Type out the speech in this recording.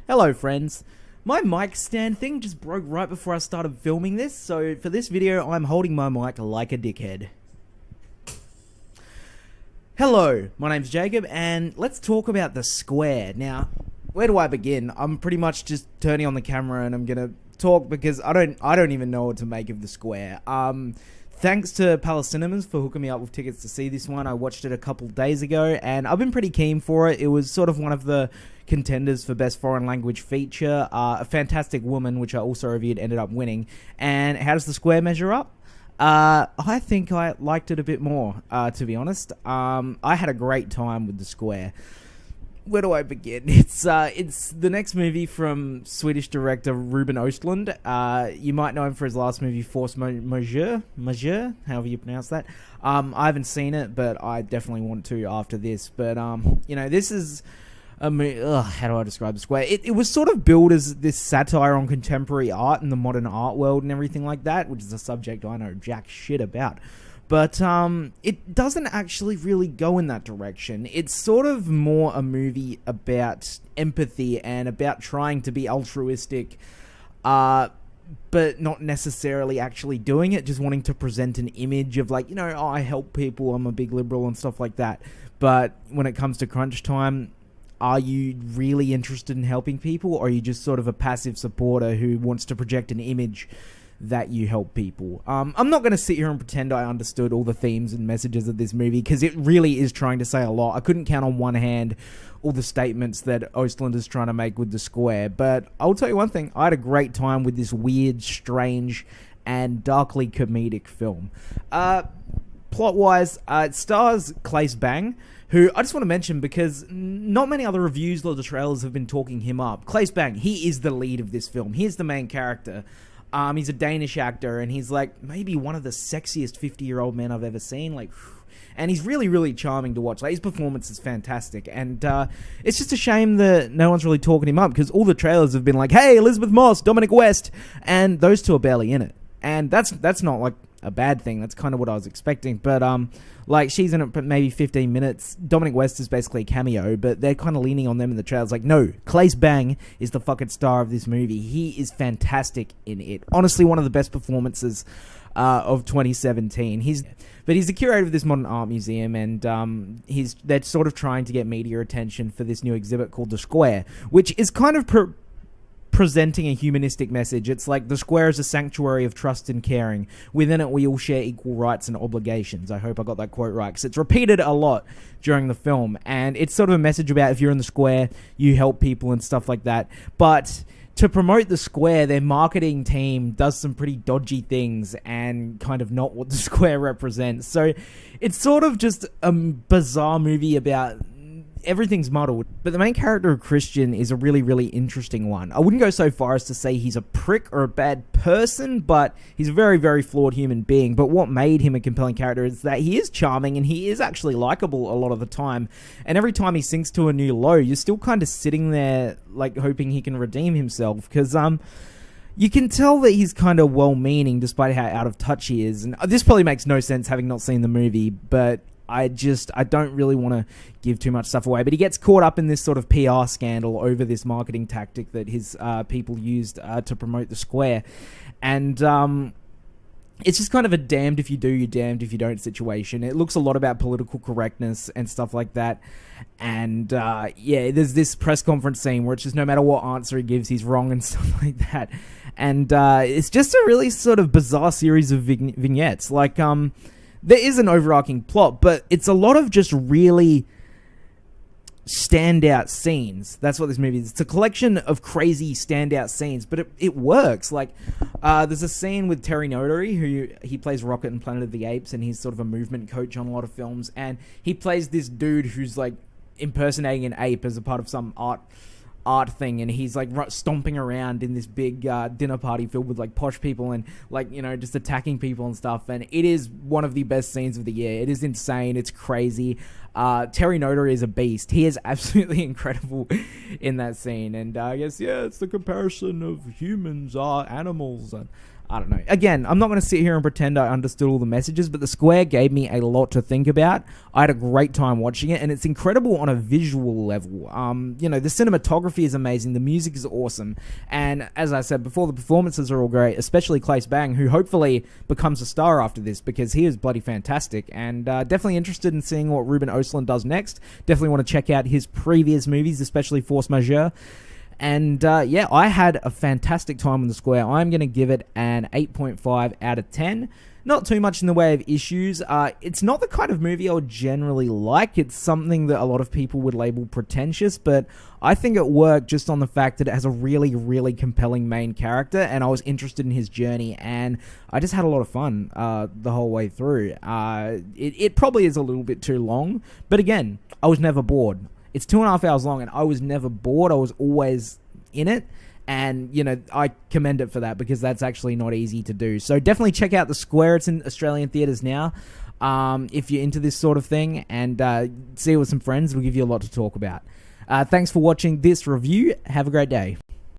Hello friends, my mic stand thing just broke right before I started filming this, so for this video I'm holding my mic like a dickhead. Hello, my name's Jacob and let's talk about the square. Now, where do I begin? I'm pretty much just turning on the camera and I'm gonna talk because I don't even know what to make of the square. Thanks to Palace Cinemas for hooking me up with tickets to see this one. I watched it a couple days ago, and I've been pretty keen for it. It was sort of one of the contenders for Best Foreign Language Feature. A Fantastic Woman, which I also reviewed, ended up winning. And how does the square measure up? I think I liked it a bit more, to be honest. I had a great time with the square. Where do I begin? It's the next movie from Swedish director Ruben Östlund. You might know him for his last movie, Force Majeure, however you pronounce that. I haven't seen it, but I definitely want to after this. But you know, this is a movie. How do I describe the square? It was sort of billed as this satire on contemporary art and the modern art world and everything like that, which is a subject I know jack shit about. But it doesn't actually really go in that direction. It's sort of more a movie about empathy and about trying to be altruistic, but not necessarily actually doing it, just wanting to present an image of like, you know, oh, I help people, I'm a big liberal and stuff like that. But when it comes to crunch time, are you really interested in helping people, or are you just sort of a passive supporter who wants to project an image that you help people? I'm not going to sit here and pretend I understood all the themes and messages of this movie, because it really is trying to say a lot. I couldn't count on one hand all the statements that Östlund is trying to make with the square, but I'll tell you one thing, I had a great time with this weird, strange, and darkly comedic film. Plot-wise, it stars Claes, who I just want to mention because not many other reviews or the trailers have been talking him up. Claes, he is the lead of this film. He's the main character. He's a Danish actor, and he's like maybe one of the sexiest 50-year-old men I've ever seen. Like, and he's really, really charming to watch. Like, his performance is fantastic, and it's just a shame that no one's really talking him up, because all the trailers have been like, "Hey, Elizabeth Moss, Dominic West," and those two are barely in it. And that's not like a bad thing. That's kind of what I was expecting. But like, she's in it for maybe 15 minutes. Dominic West is basically a cameo, but they're kind of leaning on them in the trailers. Like, no, Claes is the fucking star of this movie. He is fantastic in it. Honestly, one of the best performances of 2017. He's the curator of this modern art museum, and they're sort of trying to get media attention for this new exhibit called The Square, which is kind of presenting a humanistic message. It's like the square is a sanctuary of trust and caring. Within it, we all share equal rights and obligations. I hope I got that quote right, because it's repeated a lot during the film, and it's sort of a message about if you're in the square, you help people and stuff like that. But to promote the square, their marketing team does some pretty dodgy things and kind of not what the square represents. So it's sort of just a bizarre movie about everything's muddled, but the main character of Christian is a really, really interesting one. I wouldn't go so far as to say he's a prick or a bad person, but he's a very, very flawed human being. But what made him a compelling character is that he is charming and he is actually likable a lot of the time. And every time he sinks to a new low, you're still kind of sitting there like hoping he can redeem himself, because you can tell that he's kind of well-meaning despite how out of touch he is. And this probably makes no sense having not seen the movie, but I don't really want to give too much stuff away, but he gets caught up in this sort of PR scandal over this marketing tactic that his people used to promote the square. And it's just kind of a damned if you do, you're damned if you don't situation. It looks a lot about political correctness and stuff like that. And yeah, there's this press conference scene where it's just no matter what answer he gives, he's wrong and stuff like that. And it's just a really sort of bizarre series of vignettes. Like, there is an overarching plot, but it's a lot of just really standout scenes. That's what this movie is. It's a collection of crazy standout scenes, but it works. Like, there's a scene with Terry Notary, who he plays Rocket in Planet of the Apes, and he's sort of a movement coach on a lot of films, and he plays this dude who's like impersonating an ape as a part of some art thing, and he's like stomping around in this big dinner party filled with like posh people and like, you know, just attacking people and stuff. And it is one of the best scenes of the year. It is insane. It's crazy. Terry Notary is a beast. He is absolutely incredible in that scene. And I guess, yeah, it's the comparison of humans are animals. And I don't know. Again, I'm not going to sit here and pretend I understood all the messages, but The Square gave me a lot to think about. I had a great time watching it, and it's incredible on a visual level. The cinematography is amazing, the music is awesome, and as I said before, the performances are all great, especially Claes Bang, who hopefully becomes a star after this, because he is bloody fantastic, and definitely interested in seeing what Ruben Östlund does next. Definitely want to check out his previous movies, especially Force Majeure. And I had a fantastic time on The Square. I'm going to give it an 8.5 out of 10. Not too much in the way of issues. It's not the kind of movie I would generally like. It's something that a lot of people would label pretentious, but I think it worked just on the fact that it has a really, really compelling main character, and I was interested in his journey, and I just had a lot of fun the whole way through. It probably is a little bit too long, but again, I was never bored. It's 2.5 hours long, and I was never bored. I was always in it, and I commend it for that, because that's actually not easy to do. So definitely check out The Square. It's in Australian theaters now. If you're into this sort of thing, and see it with some friends, it'll give you a lot to talk about. Thanks for watching this review. Have a great day.